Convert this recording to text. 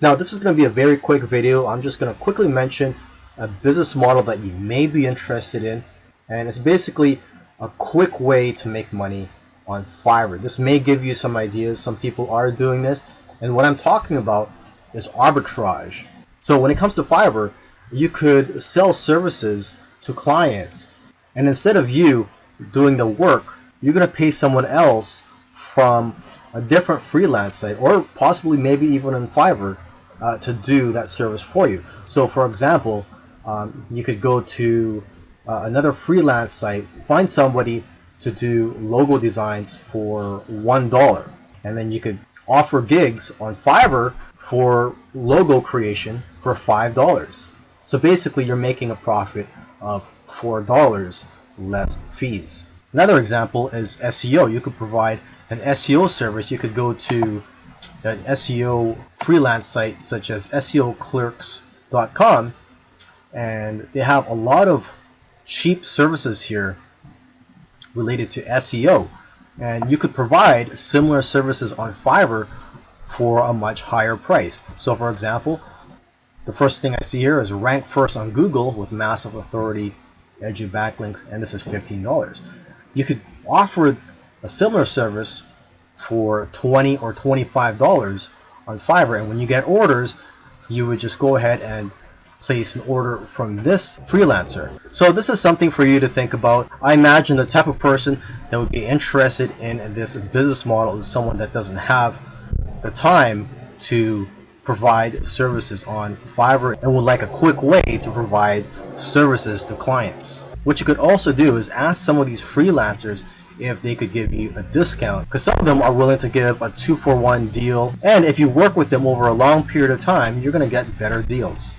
Now, this is going to be a very quick video. I'm just going to quickly mention a business model that you may be interested in, and it's basically a quick way to make money on Fiverr. This may give you some ideas. Some people are doing this, and what I'm talking about is arbitrage. So when it comes to Fiverr, you could sell services to clients, and instead of you doing the work, you're going to pay someone else from a different freelance site, or possibly maybe even on Fiverr, to do that service for you. So for example, you could go to another freelance site, find somebody to do logo designs for $1, and then you could offer gigs on Fiverr for logo creation for $5. So basically you're making a profit of $4 less fees. Another example is SEO. You could provide an SEO service. You could go to an SEO freelance site such as SEOclerks.com, and they have a lot of cheap services here related to SEO, and you could provide similar services on Fiverr for a much higher price. So for example, the first thing I see here is rank first on Google with massive authority, edgy backlinks, and this is $15. You could offer a similar service for $20 or $25 on Fiverr, and when you get orders, you would just go ahead and place an order from this freelancer. So this is something for you to think about. I imagine the type of person that would be interested in this business model is someone that doesn't have the time to provide services on Fiverr and would like a quick way to provide services to clients. What you could also do is ask some of these freelancers if they could give you a discount, because some of them are willing to give a 2-for-1 deal, and if you work with them over a long period of time, you're going to get better deals.